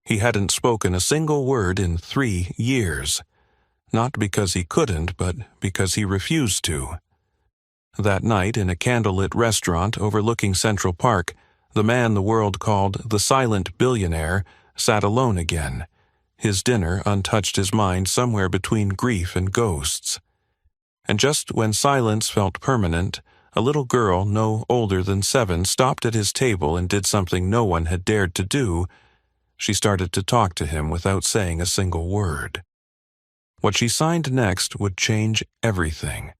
He hadn't spoken a single word in 3 years. Not because he couldn't, but because he refused to. That night, in a candlelit restaurant overlooking Central Park, the man the world called the silent billionaire sat alone again. His dinner untouched his mind somewhere between grief and ghosts. And just when silence felt permanent, a little girl no older than 7 stopped at his table and did something no one had dared to do. She started to talk to him without saying a single word. What she signed next would change everything.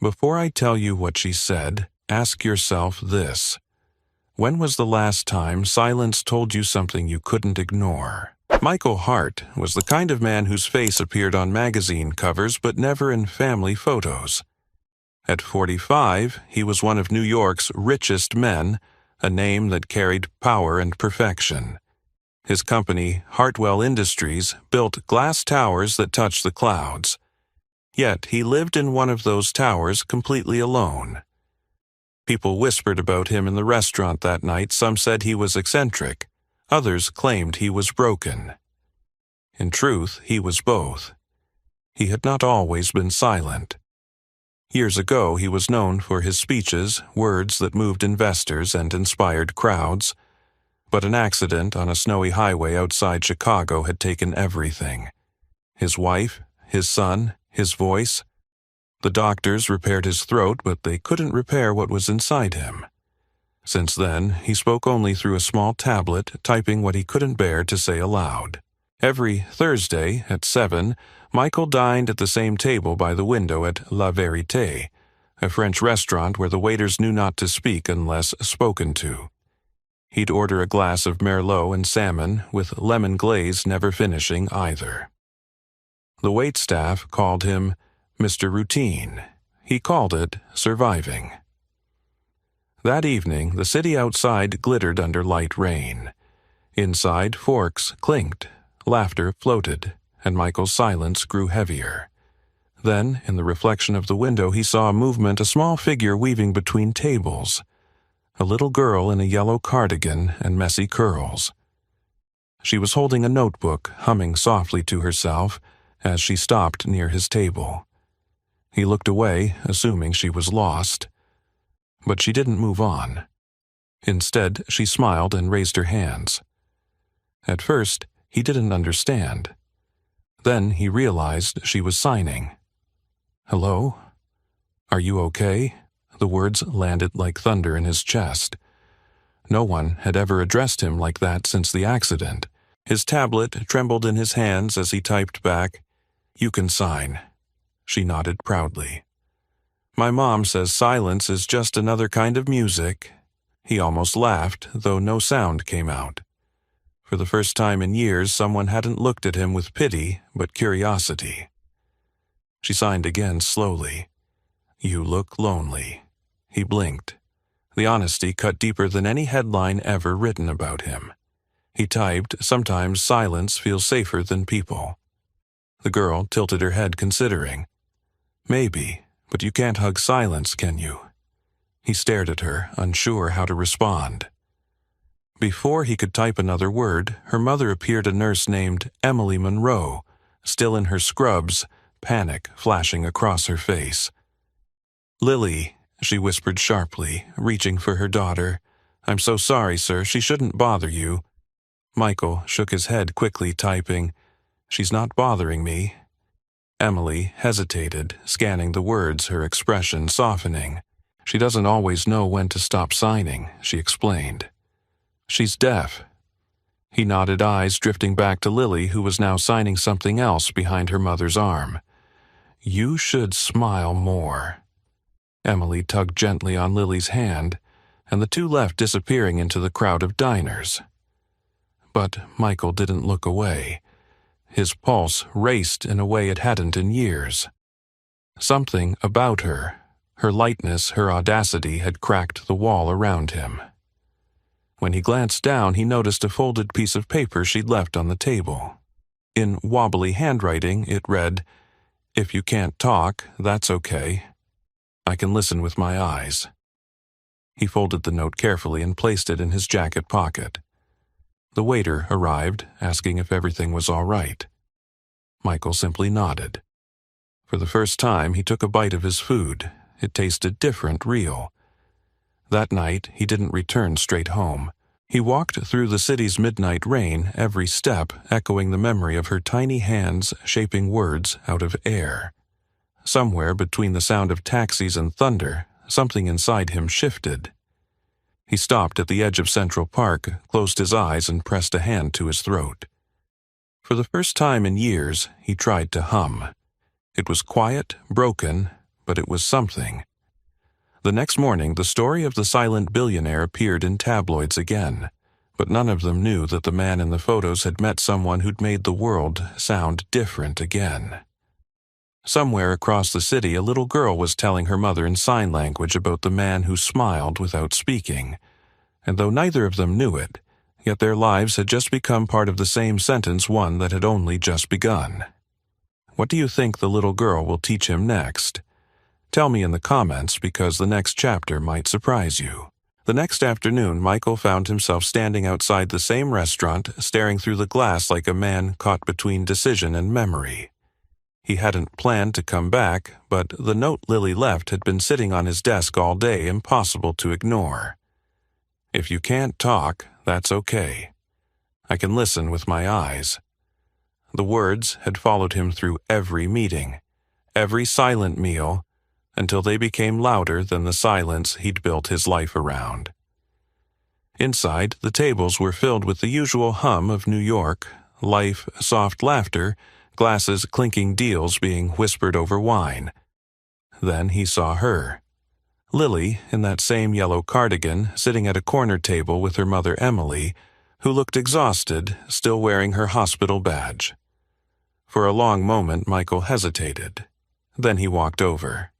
Before I tell you what she said, ask yourself this. When was the last time silence told you something you couldn't ignore? Michael Hart was the kind of man whose face appeared on magazine covers but never in family photos. At 45, he was one of New York's richest men, a name that carried power and perfection. His company, Hartwell Industries, built glass towers that touched the clouds. Yet he lived in one of those towers completely alone. People whispered about him in the restaurant that night. Some said he was eccentric. Others claimed he was broken. In truth, he was both. He had not always been silent. Years ago, he was known for his speeches, words that moved investors and inspired crowds. But an accident on a snowy highway outside Chicago had taken everything. His wife, his son, his voice. The doctors repaired his throat, but they couldn't repair what was inside him. Since then, he spoke only through a small tablet, typing what he couldn't bear to say aloud. Every Thursday at 7, Michael dined at the same table by the window at La Vérité, a French restaurant where the waiters knew not to speak unless spoken to. He'd order a glass of Merlot and salmon, with lemon glaze never finishing either. The waitstaff called him Mr. Routine. He called it surviving. That evening, the city outside glittered under light rain. Inside, forks clinked, laughter floated, and Michael's silence grew heavier. Then, in the reflection of the window, he saw a movement, a small figure weaving between tables. A little girl in a yellow cardigan and messy curls. She was holding a notebook, humming softly to herself, as she stopped near his table. He looked away, assuming she was lost. But she didn't move on. Instead, she smiled and raised her hands. At first, he didn't understand. Then he realized she was signing. "Hello? Are you okay?" The words landed like thunder in his chest. No one had ever addressed him like that since the accident. His tablet trembled in his hands as he typed back, "You can sign." She nodded proudly. "My mom says silence is just another kind of music." He almost laughed, though no sound came out. For the first time in years, someone hadn't looked at him with pity, but curiosity. She signed again slowly. "You look lonely." He blinked. The honesty cut deeper than any headline ever written about him. He typed, "Sometimes silence feels safer than people." The girl tilted her head, considering. "Maybe, but you can't hug silence, can you?" He stared at her, unsure how to respond. Before he could type another word, her mother appeared, a nurse named Emily Monroe, still in her scrubs, panic flashing across her face. "Lily," she whispered sharply, reaching for her daughter. "I'm so sorry, sir. She shouldn't bother you." Michael shook his head quickly, typing, "She's not bothering me." Emily hesitated, scanning the words, her expression softening. "She doesn't always know when to stop signing," she explained. "She's deaf." He nodded, eyes drifting back to Lily, who was now signing something else behind her mother's arm. "You should smile more." Emily tugged gently on Lily's hand, and the two left, disappearing into the crowd of diners. But Michael didn't look away. His pulse raced in a way it hadn't in years. Something about her, her lightness, her audacity, had cracked the wall around him. When he glanced down, he noticed a folded piece of paper she'd left on the table. In wobbly handwriting, it read, "If you can't talk, that's okay. I can listen with my eyes." He folded the note carefully and placed it in his jacket pocket. The waiter arrived, asking if everything was all right. Michael simply nodded. For the first time, he took a bite of his food. It tasted different, real. That night, he didn't return straight home. He walked through the city's midnight rain, every step echoing the memory of her tiny hands shaping words out of air. Somewhere between the sound of taxis and thunder, something inside him shifted. He stopped at the edge of Central Park, closed his eyes, and pressed a hand to his throat. For the first time in years, he tried to hum. It was quiet, broken, but it was something. The next morning, the story of the silent billionaire appeared in tabloids again, but none of them knew that the man in the photos had met someone who'd made the world sound different again. Somewhere across the city, a little girl was telling her mother in sign language about the man who smiled without speaking, and though neither of them knew it, yet their lives had just become part of the same sentence, one that had only just begun. What do you think the little girl will teach him next? Tell me in the comments, because the next chapter might surprise you. The next afternoon, Michael found himself standing outside the same restaurant, staring through the glass like a man caught between decision and memory. He hadn't planned to come back, but the note Lily left had been sitting on his desk all day, impossible to ignore. If you can't talk, that's okay. I can listen with my eyes. The words had followed him through every meeting, every silent meal, until they became louder than the silence he'd built his life around. Inside, the tables were filled with the usual hum of New York, life, soft laughter, glasses clinking, deals being whispered over wine. Then he saw her. Lily, in that same yellow cardigan, sitting at a corner table with her mother Emily, who looked exhausted, still wearing her hospital badge. For a long moment, Michael hesitated. Then he walked over.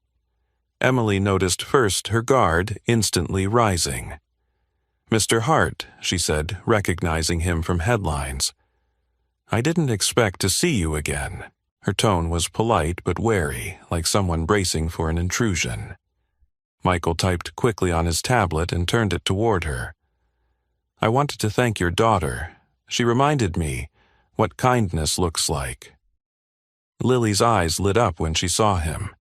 Emily noticed first her guard instantly rising. "Mr. Hart," she said, recognizing him from headlines. "I didn't expect to see you again." Her tone was polite but wary, like someone bracing for an intrusion. Michael typed quickly on his tablet and turned it toward her. "I wanted to thank your daughter. She reminded me what kindness looks like." Lily's eyes lit up when she saw him.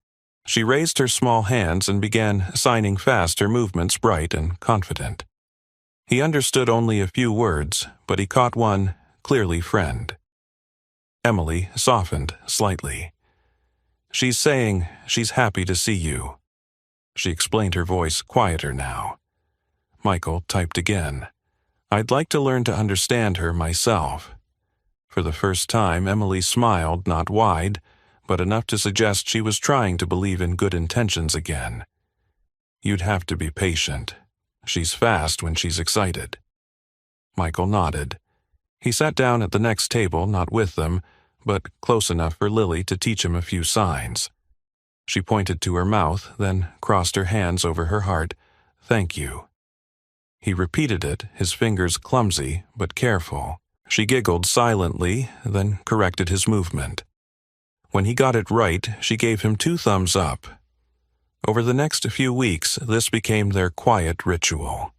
She raised her small hands and began signing fast, her movements bright and confident. He understood only a few words, but he caught one, clearly friend. Emily softened slightly. "She's saying she's happy to see you." She explained, her voice quieter now. Michael typed again. "I'd like to learn to understand her myself." For the first time, Emily smiled, not wide, but enough to suggest she was trying to believe in good intentions again. "You'd have to be patient. She's fast when she's excited." Michael nodded. He sat down at the next table, not with them, but close enough for Lily to teach him a few signs. She pointed to her mouth, then crossed her hands over her heart. "Thank you." He repeated it, his fingers clumsy but careful. She giggled silently, then corrected his movement. When he got it right, she gave him 2 thumbs up. Over the next few weeks, this became their quiet ritual.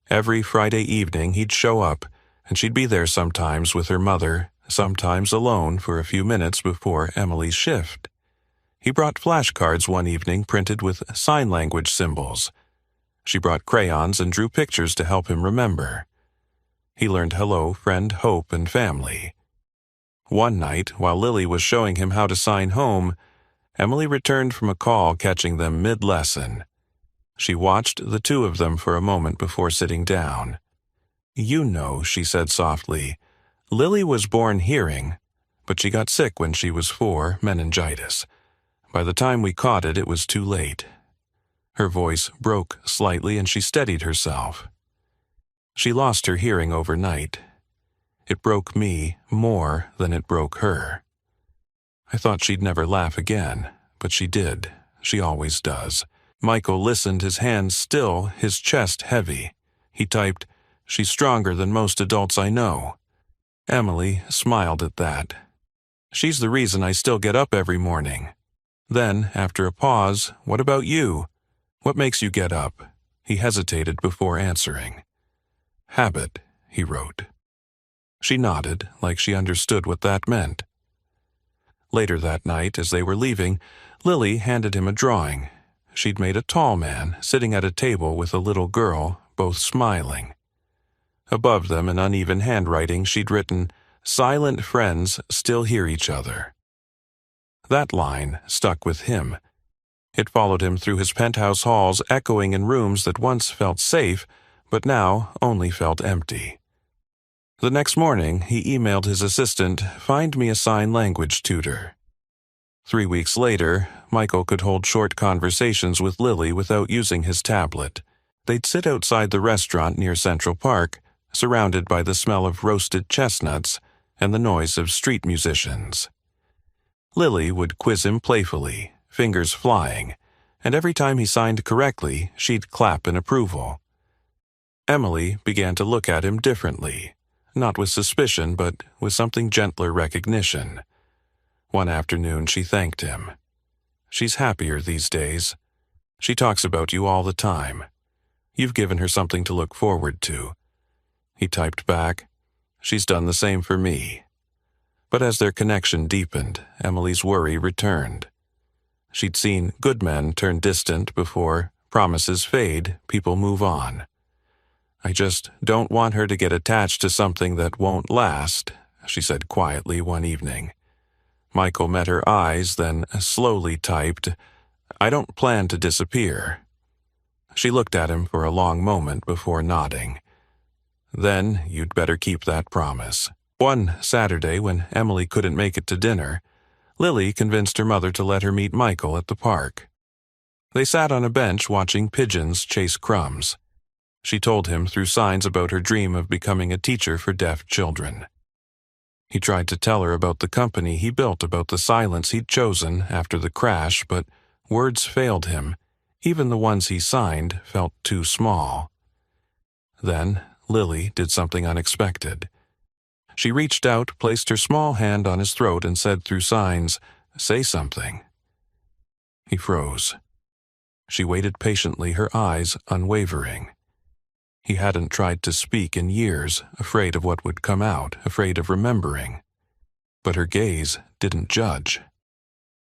Every Friday evening he'd show up, and she'd be there sometimes with her mother, sometimes alone for a few minutes before Emily's shift. He brought flashcards one evening printed with sign language symbols. She brought crayons and drew pictures to help him remember. He learned hello, friend, hope, and family. One night, while Lily was showing him how to sign home, Emily returned from a call, catching them mid-lesson. She watched the 2 of them for a moment before sitting down. "You know," she said softly, "Lily was born hearing, but she got sick when she was 4, meningitis. By the time we caught it, it was too late." Her voice broke slightly and she steadied herself. "She lost her hearing overnight. It broke me more than it broke her. I thought she'd never laugh again, but she did. She always does." Michael listened, his hands still, his chest heavy. He typed, "She's stronger than most adults I know." Emily smiled at that. "She's the reason I still get up every morning." Then, after a pause, "What about you? What makes you get up?" He hesitated before answering. "Habit," he wrote. She nodded, like she understood what that meant. Later that night, as they were leaving, Lily handed him a drawing. She'd made a tall man sitting at a table with a little girl, both smiling. Above them, in uneven handwriting, she'd written, "Silent friends still hear each other." That line stuck with him. It followed him through his penthouse halls, echoing in rooms that once felt safe, but now only felt empty. The next morning, he emailed his assistant, "Find me a sign language tutor." 3 weeks later, Michael could hold short conversations with Lily without using his tablet. They'd sit outside the restaurant near Central Park, surrounded by the smell of roasted chestnuts and the noise of street musicians. Lily would quiz him playfully, fingers flying, and every time he signed correctly, she'd clap in approval. Emily began to look at him differently, not with suspicion, but with something gentler recognition. One afternoon, she thanked him. "She's happier these days. She talks about you all the time. You've given her something to look forward to." He typed back, "She's done the same for me." But as their connection deepened, Emily's worry returned. She'd seen good men turn distant before promises fade, people move on. "I just don't want her to get attached to something that won't last," she said quietly one evening. Michael met her eyes, then slowly typed, "I don't plan to disappear." She looked at him for a long moment before nodding. "Then you'd better keep that promise." One Saturday, when Emily couldn't make it to dinner, Lily convinced her mother to let her meet Michael at the park. They sat on a bench watching pigeons chase crumbs. She told him through signs about her dream of becoming a teacher for deaf children. He tried to tell her about the company he built, about the silence he'd chosen after the crash, but words failed him. Even the ones he signed felt too small. Then Lily did something unexpected. She reached out, placed her small hand on his throat, and said through signs, "Say something." He froze. She waited patiently, her eyes unwavering. He hadn't tried to speak in years, afraid of what would come out, afraid of remembering. But her gaze didn't judge.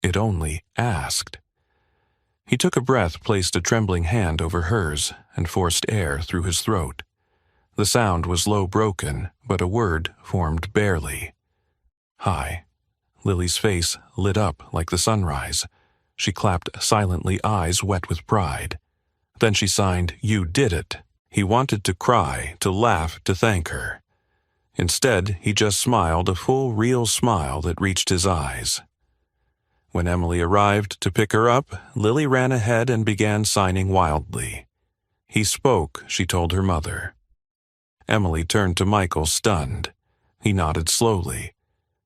It only asked. He took a breath, placed a trembling hand over hers, and forced air through his throat. The sound was low, broken, but a word formed barely. "Hi." Lily's face lit up like the sunrise. She clapped silently, eyes wet with pride. Then she signed, "You did it." He wanted to cry, to laugh, to thank her. Instead, he just smiled, a full, real smile that reached his eyes. When Emily arrived to pick her up, Lily ran ahead and began signing wildly. "He spoke," she told her mother. Emily turned to Michael, stunned. He nodded slowly.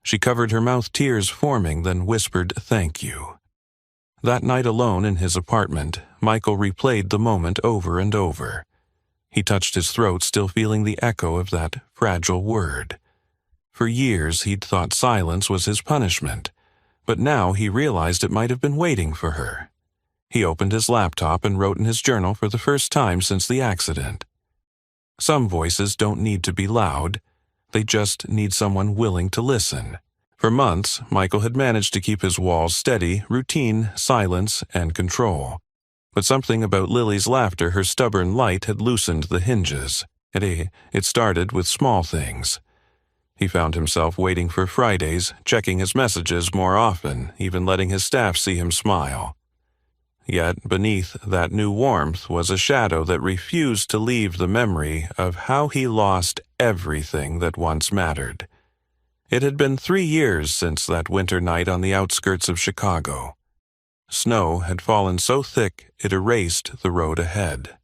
She covered her mouth, tears forming, then whispered, "Thank you." That night alone in his apartment, Michael replayed the moment over and over. He touched his throat, still feeling the echo of that fragile word. For years he'd thought silence was his punishment, but now he realized it might have been waiting for her. He opened his laptop and wrote in his journal for the first time since the accident. Some voices don't need to be loud. They just need someone willing to listen. For months, Michael had managed to keep his walls steady, routine, silence, and control. But something about Lily's laughter, her stubborn light, had loosened the hinges. It started with small things. He found himself waiting for Fridays, checking his messages more often, even letting his staff see him smile. Yet beneath that new warmth was a shadow that refused to leave the memory of how he lost everything that once mattered. It had been 3 years since that winter night on the outskirts of Chicago. Snow had fallen so thick it erased the road ahead.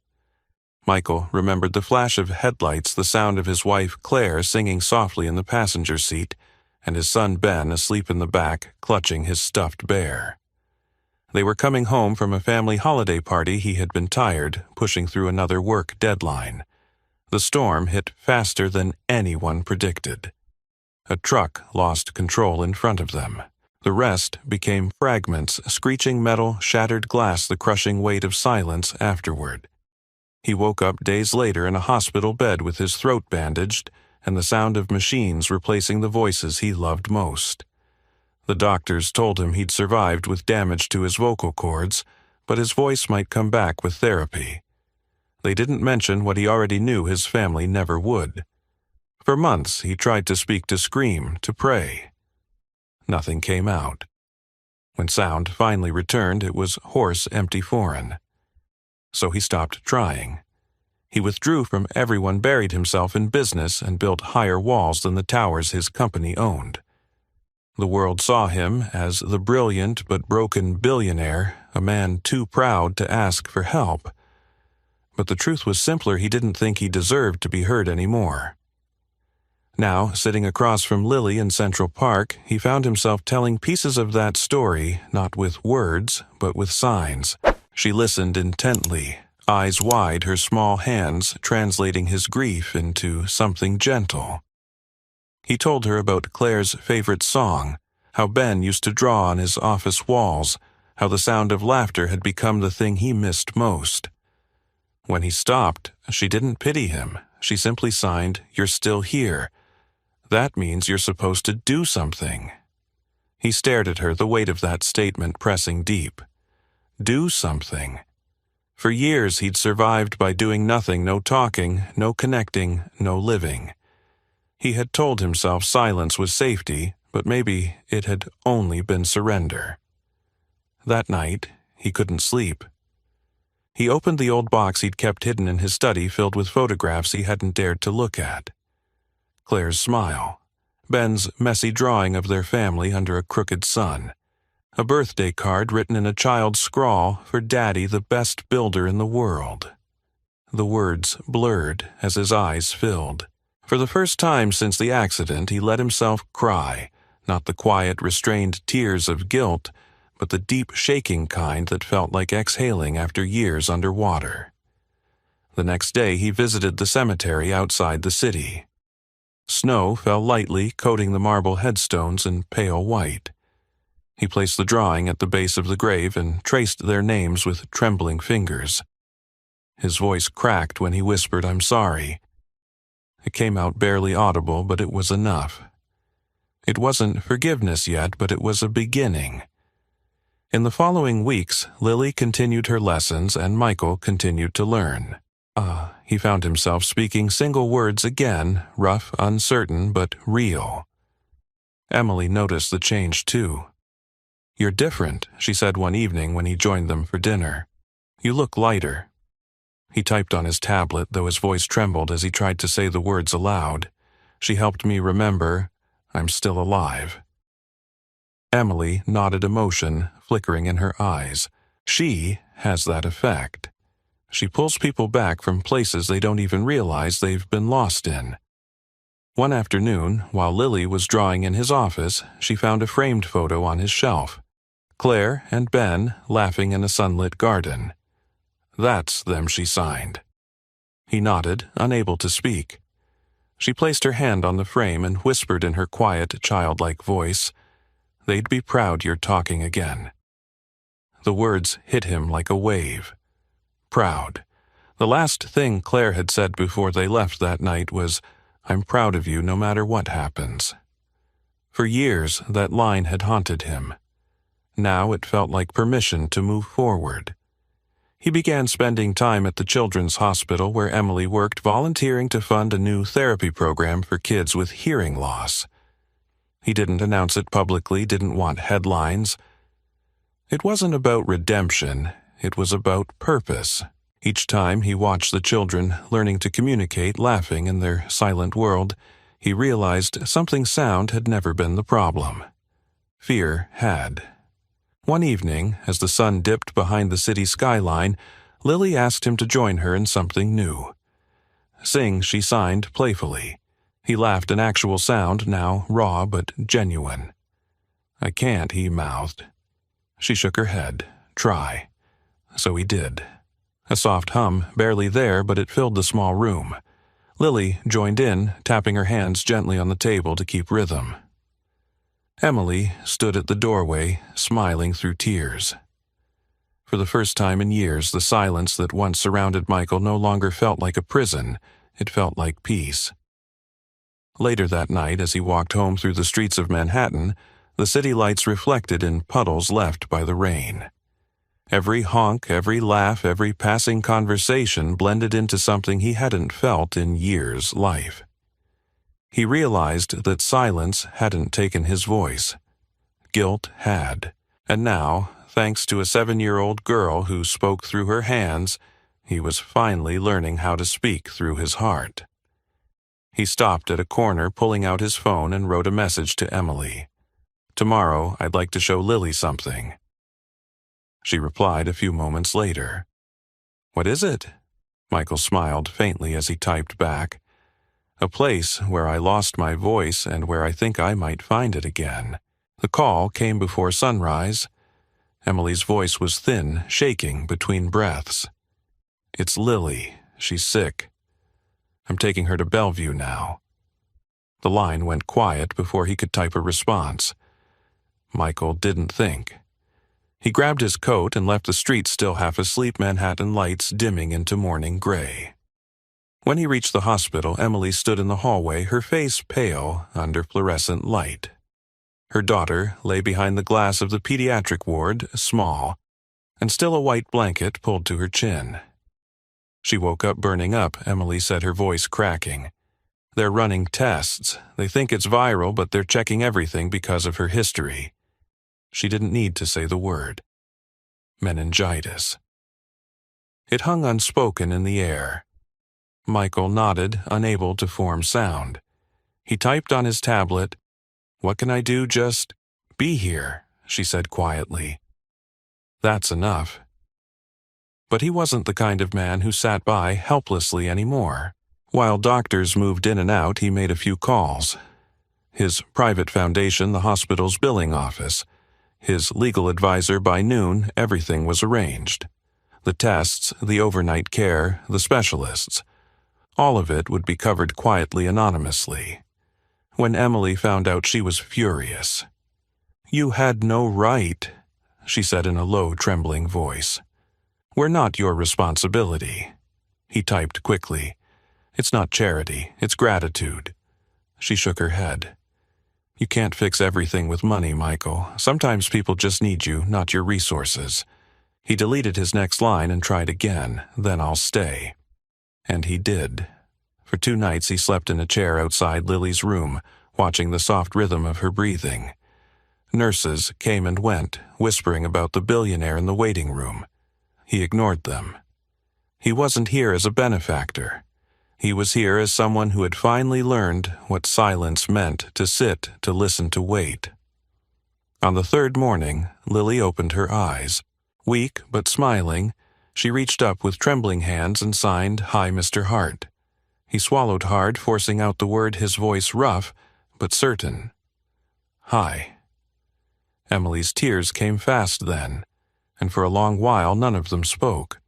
Michael remembered the flash of headlights, the sound of his wife Claire singing softly in the passenger seat, and his son Ben asleep in the back, clutching his stuffed bear. They were coming home from a family holiday party. He had been tired, pushing through another work deadline. The storm hit faster than anyone predicted. A truck lost control in front of them. The rest became fragments, screeching metal, shattered glass, the crushing weight of silence afterward. He woke up days later in a hospital bed with his throat bandaged and the sound of machines replacing the voices he loved most. The doctors told him he'd survived with damage to his vocal cords, but his voice might come back with therapy. They didn't mention what he already knew his family never would. For months he tried to speak, to scream, to pray. Nothing came out. When sound finally returned, it was hoarse, empty foreign. So he stopped trying. He withdrew from everyone, buried himself in business, and built higher walls than the towers his company owned. The world saw him as the brilliant but broken billionaire, a man too proud to ask for help. But the truth was simpler. He didn't think he deserved to be heard anymore. Now, sitting across from Lily in Central Park, he found himself telling pieces of that story, not with words, but with signs. She listened intently, eyes wide, her small hands translating his grief into something gentle. He told her about Claire's favorite song, how Ben used to draw on his office walls, how the sound of laughter had become the thing he missed most. When he stopped, she didn't pity him. She simply signed, "You're still here. That means you're supposed to do something." He stared at her, the weight of that statement pressing deep. Do something. For years he'd survived by doing nothing, no talking, no connecting, no living. He had told himself silence was safety, but maybe it had only been surrender. That night, he couldn't sleep. He opened the old box he'd kept hidden in his study, filled with photographs he hadn't dared to look at. Claire's smile, Ben's messy drawing of their family under a crooked sun, a birthday card written in a child's scrawl for Daddy, the best builder in the world. The words blurred as his eyes filled. For the first time since the accident, he let himself cry, not the quiet, restrained tears of guilt, but the deep, shaking kind that felt like exhaling after years underwater. The next day, he visited the cemetery outside the city. Snow fell lightly, coating the marble headstones in pale white. He placed the drawing at the base of the grave and traced their names with trembling fingers. His voice cracked when he whispered, "I'm sorry." It came out barely audible, but it was enough. It wasn't forgiveness yet, but it was a beginning. In the following weeks, Lily continued her lessons and Michael continued to learn. He found himself speaking single words again, rough, uncertain, but real. Emily noticed the change too. "You're different," she said one evening when he joined them for dinner. "You look lighter." He typed on his tablet, though his voice trembled as he tried to say the words aloud. "She helped me remember I'm still alive." Emily nodded, emotion flickering in her eyes. She has that effect. She pulls people back from places they don't even realize they've been lost in. One afternoon, while Lily was drawing in his office, she found a framed photo on his shelf. Claire and Ben laughing in a sunlit garden. That's them, she signed. He nodded, unable to speak. She placed her hand on the frame and whispered in her quiet, childlike voice, "They'd be proud you're talking again." The words hit him like a wave. Proud. The last thing Claire had said before they left that night was, "I'm proud of you no matter what happens." For years, that line had haunted him. Now it felt like permission to move forward. He began spending time at the children's hospital where Emily worked, volunteering to fund a new therapy program for kids with hearing loss. He didn't announce it publicly, didn't want headlines. It wasn't about redemption, it was about purpose. Each time he watched the children learning to communicate, laughing in their silent world, he realized something sound had never been the problem. Fear had. One evening, as the sun dipped behind the city skyline, Lily asked him to join her in something new. "Sing," she signed playfully. He laughed, an actual sound, now raw but genuine. "I can't," he mouthed. She shook her head. "Try." So he did. A soft hum, barely there, but it filled the small room. Lily joined in, tapping her hands gently on the table to keep rhythm. Emily stood at the doorway, smiling through tears. For the first time in years, the silence that once surrounded Michael no longer felt like a prison. It felt like peace. Later that night, as he walked home through the streets of Manhattan, the city lights reflected in puddles left by the rain. Every honk, every laugh, every passing conversation blended into something he hadn't felt in years' life. He realized that silence hadn't taken his voice. Guilt had. And now, thanks to a 7-year-old girl who spoke through her hands, he was finally learning how to speak through his heart. He stopped at a corner, pulling out his phone, and wrote a message to Emily. "Tomorrow, I'd like to show Lily something." She replied a few moments later. "What is it?" Michael smiled faintly as he typed back. "A place where I lost my voice and where I think I might find it again." The call came before sunrise. Emily's voice was thin, shaking between breaths. "It's Lily. She's sick. I'm taking her to Bellevue now." The line went quiet before he could type a response. Michael didn't think. He grabbed his coat and left the street still half asleep, Manhattan lights dimming into morning gray. When he reached the hospital, Emily stood in the hallway, her face pale under fluorescent light. Her daughter lay behind the glass of the pediatric ward, small, and still a white blanket pulled to her chin. "She woke up burning up," Emily said, her voice cracking. "They're running tests. They think it's viral, but they're checking everything because of her history." She didn't need to say the word. Meningitis. It hung unspoken in the air. Michael nodded, unable to form sound. He typed on his tablet. "What can I do? Just be here," she said quietly. "That's enough." But he wasn't the kind of man who sat by helplessly anymore. While doctors moved in and out, he made a few calls. His private foundation, the hospital's billing office. His legal advisor. By noon, everything was arranged. The tests, the overnight care, the specialists. All of it would be covered quietly, anonymously. When Emily found out, she was furious. "You had no right," she said in a low, trembling voice. "We're not your responsibility." He typed quickly. "It's not charity, it's gratitude." She shook her head. "You can't fix everything with money, Michael. Sometimes people just need you, not your resources." He deleted his next line and tried again. "Then I'll stay." And he did. For 2 nights he slept in a chair outside Lily's room, watching the soft rhythm of her breathing. Nurses came and went, whispering about the billionaire in the waiting room. He ignored them. He wasn't here as a benefactor. He was here as someone who had finally learned what silence meant, to sit, to listen, to wait. On the 3rd morning, Lily opened her eyes. Weak but smiling, she reached up with trembling hands and signed, "Hi, Mr. Hart." He swallowed hard, forcing out the word, his voice rough but certain. "Hi." Emily's tears came fast then, and for a long while none of them spoke.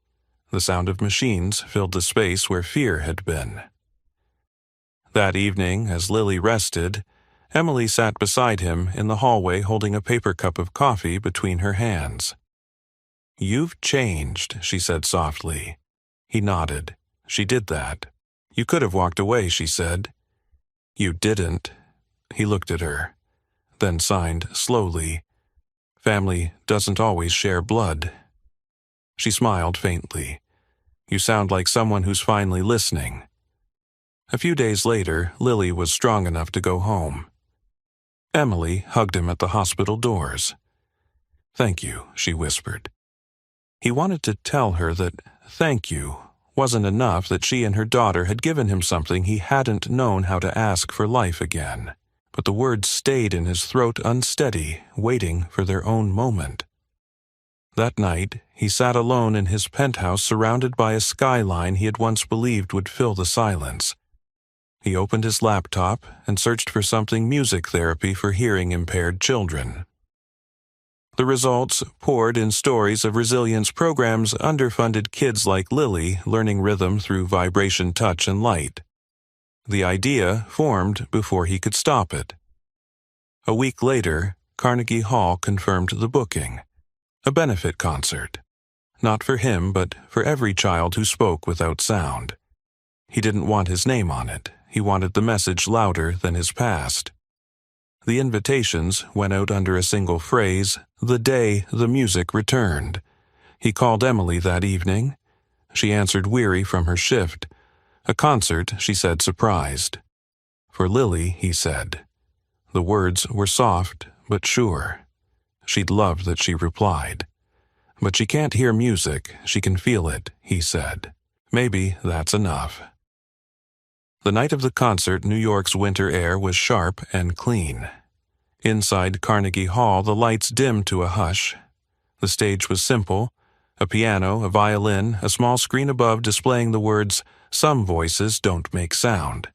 The sound of machines filled the space where fear had been. That evening, as Lily rested, Emily sat beside him in the hallway, holding a paper cup of coffee between her hands. "You've changed," she said softly. He nodded. "She did that." "You could have walked away," she said. "You didn't." He looked at her, then signed slowly. "Family doesn't always share blood." She smiled faintly. "You sound like someone who's finally listening." A few days later, Lily was strong enough to go home. Emily hugged him at the hospital doors. "Thank you," she whispered. He wanted to tell her that thank you wasn't enough, that she and her daughter had given him something he hadn't known how to ask for life again. But the words stayed in his throat unsteady, waiting for their own moment. That night, he sat alone in his penthouse, surrounded by a skyline he had once believed would fill the silence. He opened his laptop and searched for something: music therapy for hearing-impaired children. The results poured in: stories of resilience programs, underfunded kids like Lily learning rhythm through vibration, touch, and light. The idea formed before he could stop it. A week later, Carnegie Hall confirmed the booking. A benefit concert. Not for him, but for every child who spoke without sound. He didn't want his name on it. he wanted the message louder than his past. The invitations went out under a single phrase, the day the music returned. He called Emily that evening. She answered weary from her shift. A concert, she said, surprised. For Lily, he said. The words were soft but sure. She'd love that she replied. But she can't hear music, she can feel it, he said. Maybe that's enough. The night of the concert, New York's winter air was sharp and clean. Inside Carnegie Hall, the lights dimmed to a hush. The stage was simple. A piano, a violin, a small screen above displaying the words, "Some voices don't make sound.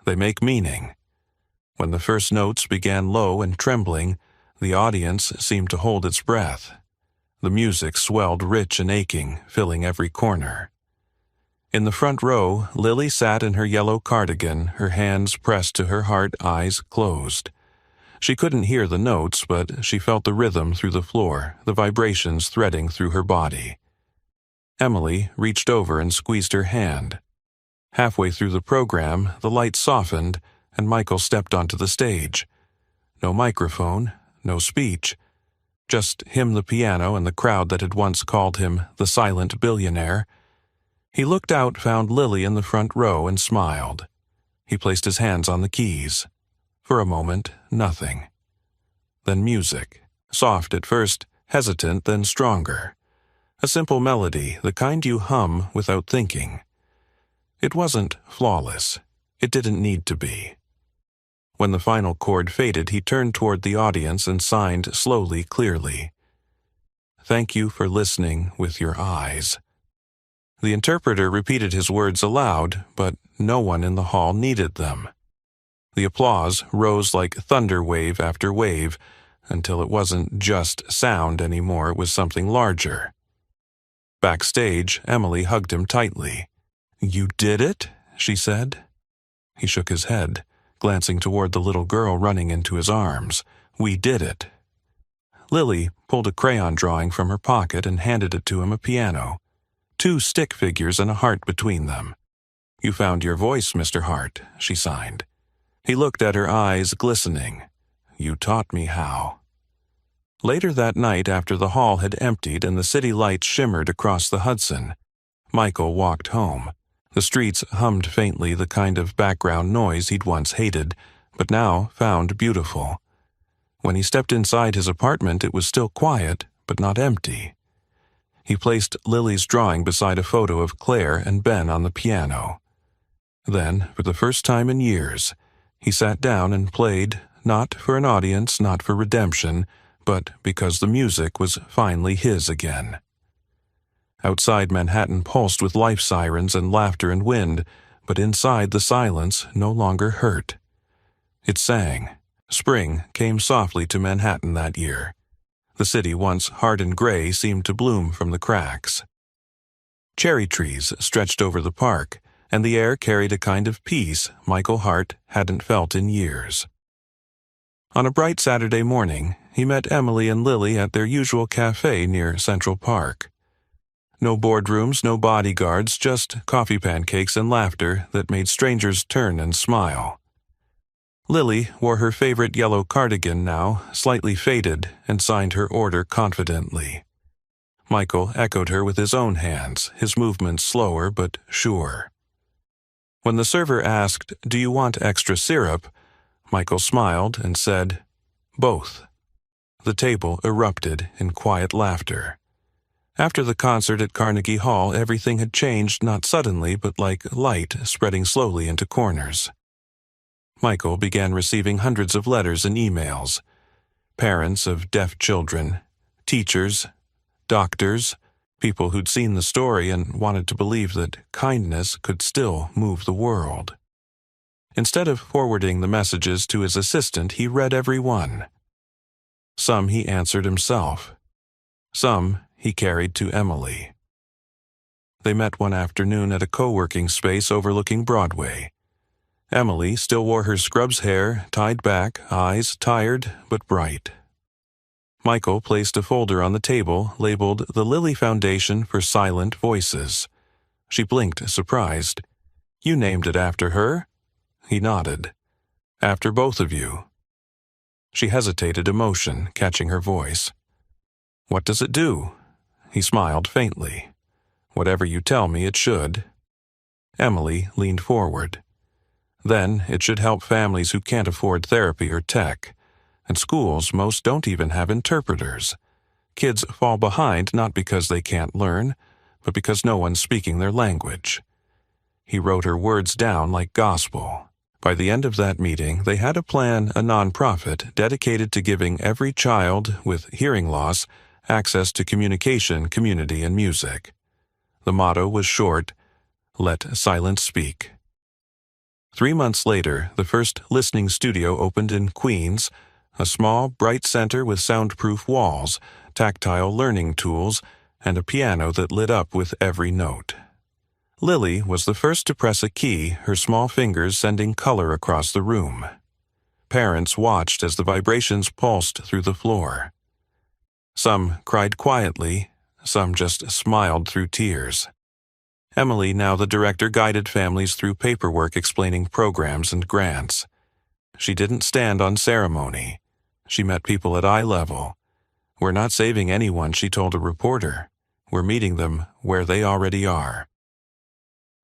They make meaning." When the first notes began low and trembling, the audience seemed to hold its breath. The music swelled rich and aching, filling every corner. In the front row, Lily sat in her yellow cardigan, her hands pressed to her heart, eyes closed. She couldn't hear the notes, but she felt the rhythm through the floor, the vibrations threading through her body. Emily reached over and squeezed her hand. Halfway through the program, the lights softened, and Michael stepped onto the stage. No microphone, no speech. Just him, the piano, and the crowd that had once called him the silent billionaire. He looked out, found Lily in the front row, and smiled. He placed his hands on the keys. For a moment, nothing. Then music, soft at first, hesitant, then stronger. A simple melody, the kind you hum without thinking. It wasn't flawless. It didn't need to be. When the final chord faded, he turned toward the audience and signed slowly, clearly. "Thank you for listening with your eyes." The interpreter repeated his words aloud, but no one in the hall needed them. The applause rose like thunder wave after wave, until it wasn't just sound anymore, it was something larger. Backstage, Emily hugged him tightly. "You did it?" she said. He shook his head, glancing toward the little girl running into his arms. "We did it." Lily pulled a crayon drawing from her pocket and handed it to him, a piano. 2 stick figures and a heart between them. "You found your voice, Mr. Hart," she signed. He looked at her, eyes glistening. "You taught me how." Later that night, after the hall had emptied and the city lights shimmered across the Hudson, Michael walked home. The streets hummed faintly, the kind of background noise he'd once hated, but now found beautiful. When he stepped inside his apartment, it was still quiet, but not empty. He placed Lily's drawing beside a photo of Claire and Ben on the piano. Then, for the first time in years, he sat down and played, not for an audience, not for redemption, but because the music was finally his again. Outside, Manhattan pulsed with life sirens and laughter and wind, but inside the silence no longer hurt. It sang. Spring came softly to Manhattan that year. The city, once hard and gray, seemed to bloom from the cracks. Cherry trees stretched over the park, and the air carried a kind of peace Michael Hart hadn't felt in years. On a bright Saturday morning, he met Emily and Lily at their usual cafe near Central Park. No boardrooms, no bodyguards, just coffee pancakes and laughter that made strangers turn and smile. Lily wore her favorite yellow cardigan now, slightly faded, and signed her order confidently. Michael echoed her with his own hands, his movements slower but sure. When the server asked, "Do you want extra syrup?" Michael smiled and said, "Both." The table erupted in quiet laughter. After the concert at Carnegie Hall, everything had changed, not suddenly, but like light spreading slowly into corners. Michael began receiving hundreds of letters and emails. Parents of deaf children, teachers, doctors, people who'd seen the story and wanted to believe that kindness could still move the world. Instead of forwarding the messages to his assistant, he read every one. Some he answered himself. Some he carried to Emily. They met one afternoon at a co-working space overlooking Broadway. Emily still wore her scrubs hair, tied back, eyes tired but bright. Michael placed a folder on the table labeled the Lilly Foundation for Silent Voices. She blinked, surprised. "You named it after her?" He nodded. After both of you. She hesitated, emotion catching her voice. What does it do? He smiled faintly. Whatever you tell me it should. Emily leaned forward. Then it should help families who can't afford therapy or tech. And schools, most don't even have interpreters. Kids fall behind not because they can't learn, but because no one's speaking their language. He wrote her words down like gospel. By the end of that meeting, they had a plan, a nonprofit dedicated to giving every child with hearing loss access to communication, community, and music. The motto was short, let silence speak. 3 months later, the first listening studio opened in Queens, a small, bright center with soundproof walls, tactile learning tools, and a piano that lit up with every note. Lily was the first to press a key, her small fingers sending color across the room. Parents watched as the vibrations pulsed through the floor. Some cried quietly, some just smiled through tears. Emily, now the director, guided families through paperwork explaining programs and grants. She didn't stand on ceremony. She met people at eye level. We're not saving anyone, she told a reporter. We're meeting them where they already are.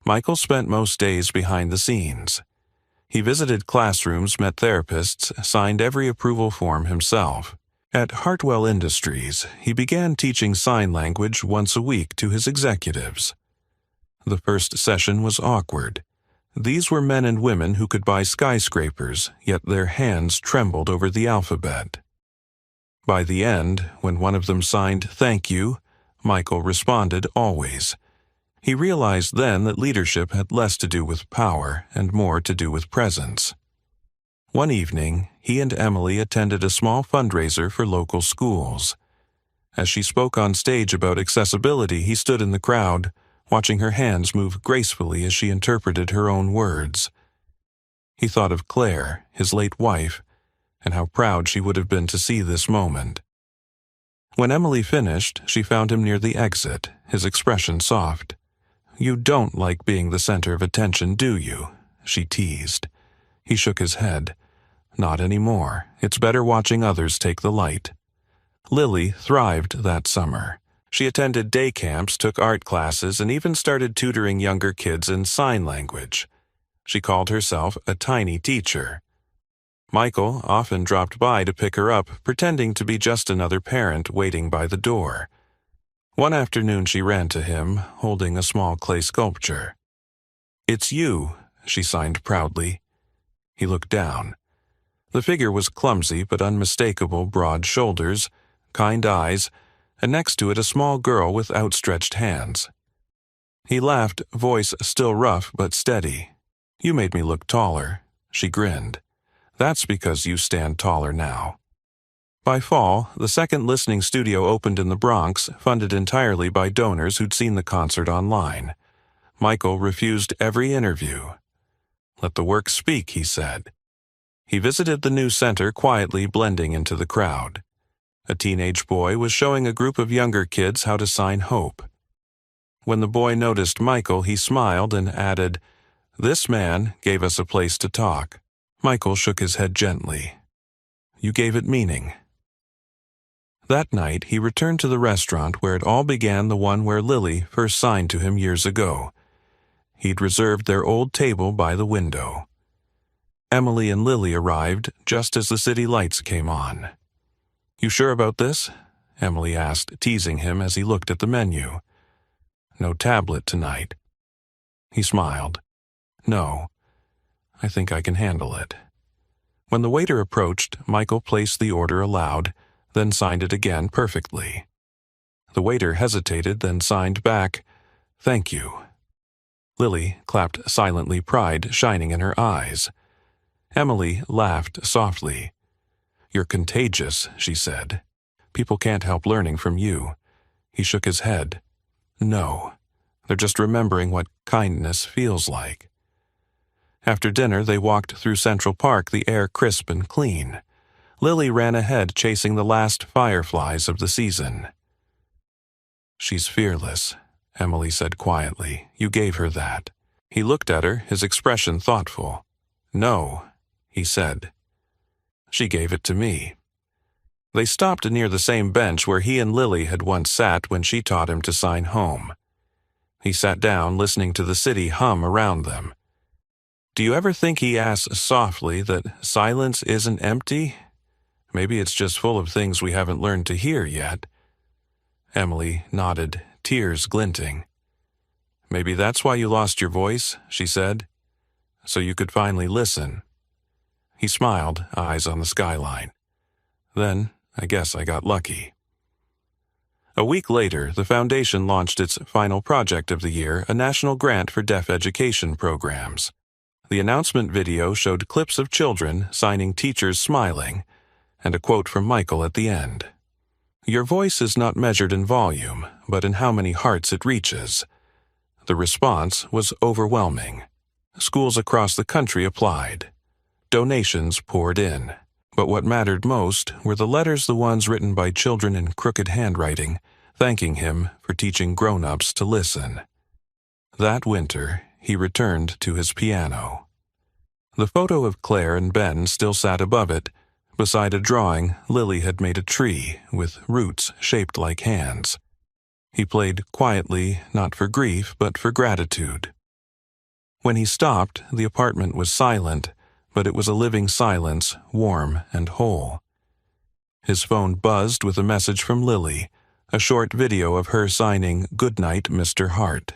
Michael spent most days behind the scenes. He visited classrooms, met therapists, signed every approval form himself. At Hartwell Industries, he began teaching sign language once a week to his executives. The first session was awkward. These were men and women who could buy skyscrapers, yet their hands trembled over the alphabet. By the end, when one of them signed "Thank you," Michael responded always. He realized then that leadership had less to do with power and more to do with presence. One evening, he and Emily attended a small fundraiser for local schools. As she spoke on stage about accessibility, he stood in the crowd, watching her hands move gracefully as she interpreted her own words. He thought of Claire, his late wife, and how proud she would have been to see this moment. When Emily finished, she found him near the exit, his expression soft. "You don't like being the center of attention, do you?" she teased. He shook his head. "Not anymore. It's better watching others take the light." Lily thrived that summer. She attended day camps, took art classes, and even started tutoring younger kids in sign language. She called herself a tiny teacher. Michael often dropped by to pick her up, pretending to be just another parent waiting by the door. One afternoon she ran to him, holding a small clay sculpture. "It's you," she signed proudly. He looked down. The figure was clumsy but unmistakable, broad shoulders, kind eyes, and next to it a small girl with outstretched hands. He laughed, voice still rough but steady. "You made me look taller," she grinned. "That's because you stand taller now." By fall, the second listening studio opened in the Bronx, funded entirely by donors who'd seen the concert online. Michael refused every interview. "Let the work speak," he said. He visited the new center, quietly blending into the crowd. A teenage boy was showing a group of younger kids how to sign hope. When the boy noticed Michael, he smiled and added, "This man gave us a place to talk." Michael shook his head gently. "You gave it meaning." That night, he returned to the restaurant where it all began, the one where Lily first signed to him years ago. He'd reserved their old table by the window. Emily and Lily arrived just as the city lights came on. "You sure about this?" Emily asked, teasing him as he looked at the menu. "No tablet tonight." He smiled. "No, I think I can handle it." When the waiter approached, Michael placed the order aloud, then signed it again perfectly. The waiter hesitated, then signed back, "Thank you." Lily clapped silently, pride shining in her eyes. Emily laughed softly. "You're contagious," she said. "People can't help learning from you." He shook his head. "No, they're just remembering what kindness feels like." After dinner, they walked through Central Park, the air crisp and clean. Lily ran ahead, chasing the last fireflies of the season. "She's fearless," Emily said quietly. "You gave her that." He looked at her, his expression thoughtful. "No," he said. She gave it to me. They stopped near the same bench where he and Lily had once sat when she taught him to sign home. He sat down, listening to the city hum around them. "Do you ever think," he asked softly, "that silence isn't empty? Maybe it's just full of things we haven't learned to hear yet?" Emily nodded, tears glinting. "Maybe that's why you lost your voice," she said, "so you could finally listen." He smiled, eyes on the skyline. "Then, I guess I got lucky." A week later, the foundation launched its final project of the year, a national grant for deaf education programs. The announcement video showed clips of children signing teachers smiling, and a quote from Michael at the end. "Your voice is not measured in volume, but in how many hearts it reaches." The response was overwhelming. Schools across the country applied. Donations poured in. But what mattered most were the letters, the ones written by children in crooked handwriting, thanking him for teaching grown-ups to listen. That winter, he returned to his piano. The photo of Claire and Ben still sat above it. Beside a drawing, Lily had made a tree with roots shaped like hands. He played quietly, not for grief, but for gratitude. When he stopped, the apartment was silent, but it was a living silence, warm and whole. His phone buzzed with a message from Lily, a short video of her signing, "Good night, Mr. Hart."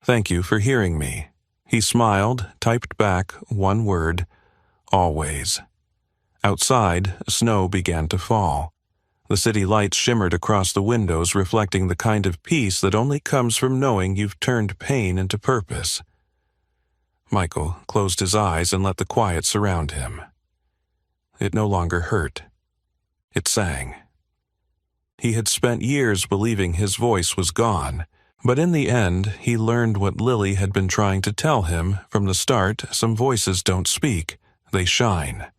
"Thank you for hearing me." He smiled, typed back one word, "Always." Outside, snow began to fall. The city lights shimmered across the windows, reflecting the kind of peace that only comes from knowing you've turned pain into purpose. Michael closed his eyes and let the quiet surround him. It no longer hurt. It sang. He had spent years believing his voice was gone, but in the end he learned what Lily had been trying to tell him from the start: some voices don't speak, they shine.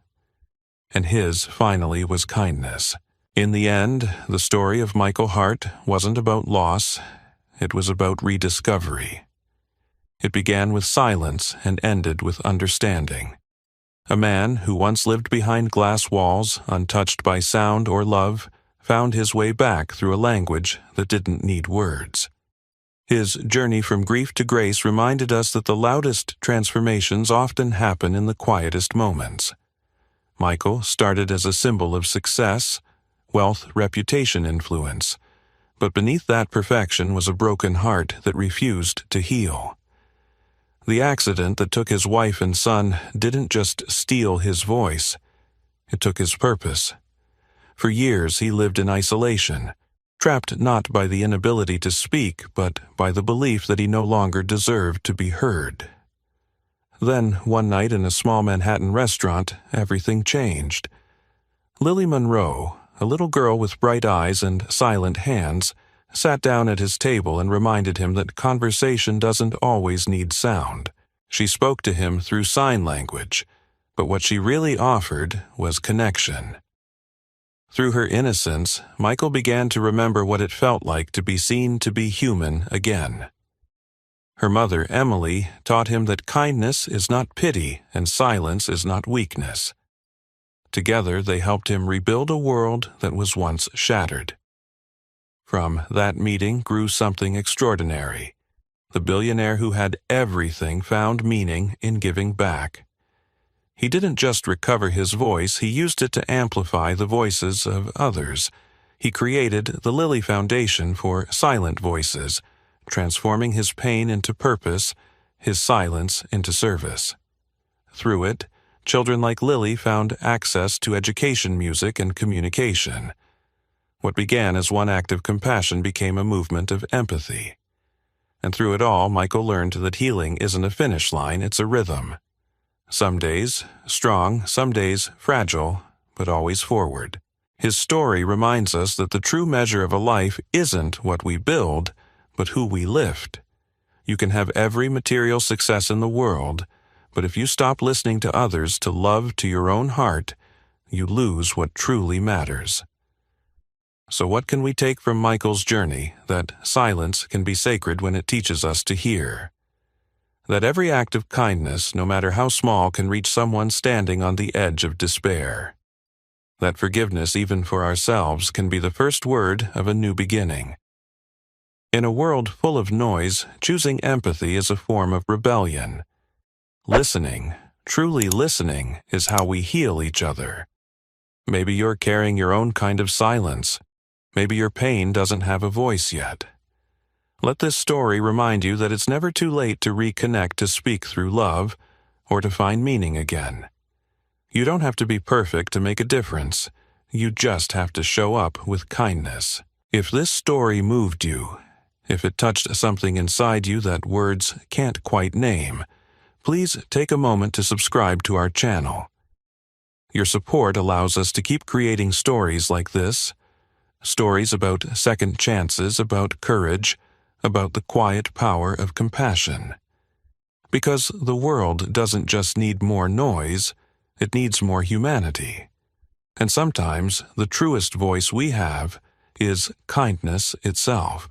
And his, finally, was kindness. In the end, the story of Michael Hart wasn't about loss, it was about rediscovery. It began with silence and ended with understanding. A man who once lived behind glass walls, untouched by sound or love, found his way back through a language that didn't need words. His journey from grief to grace reminded us that the loudest transformations often happen in the quietest moments. Michael started as a symbol of success, wealth, reputation, influence, but beneath that perfection was a broken heart that refused to heal. The accident that took his wife and son didn't just steal his voice, it took his purpose. For years he lived in isolation, trapped not by the inability to speak, but by the belief that he no longer deserved to be heard. Then, one night in a small Manhattan restaurant, everything changed. Lily Monroe, a little girl with bright eyes and silent hands, sat down at his table and reminded him that conversation doesn't always need sound. She spoke to him through sign language, but what she really offered was connection. Through her innocence, Michael began to remember what it felt like to be seen to be human again. Her mother, Emily, taught him that kindness is not pity and silence is not weakness. Together, they helped him rebuild a world that was once shattered. From that meeting grew something extraordinary. The billionaire who had everything found meaning in giving back. He didn't just recover his voice, he used it to amplify the voices of others. He created the Lily Foundation for Silent Voices, transforming his pain into purpose, his silence into service. Through it, children like Lily found access to education, music, and communication. What began as one act of compassion became a movement of empathy. And through it all, Michael learned that healing isn't a finish line, it's a rhythm. Some days strong, some days fragile, but always forward. His story reminds us that the true measure of a life isn't what we build, but who we lift. You can have every material success in the world, but if you stop listening to others, to love to your own heart, you lose what truly matters. So what can we take from Michael's journey? That silence can be sacred when it teaches us to hear. that every act of kindness, no matter how small, can reach someone standing on the edge of despair. That forgiveness, even for ourselves, can be the first word of a new beginning. In a world full of noise, choosing empathy is a form of rebellion. Listening, truly listening, is how we heal each other. Maybe you're carrying your own kind of silence. Maybe your pain doesn't have a voice yet. Let this story remind you that it's never too late to reconnect, to speak through love, or to find meaning again. You don't have to be perfect to make a difference. You just have to show up with kindness. If this story moved you, if it touched something inside you that words can't quite name, please take a moment to subscribe to our channel. Your support allows us to keep creating stories like this, stories about second chances, about courage, about the quiet power of compassion. Because the world doesn't just need more noise, it needs more humanity. And sometimes the truest voice we have is kindness itself.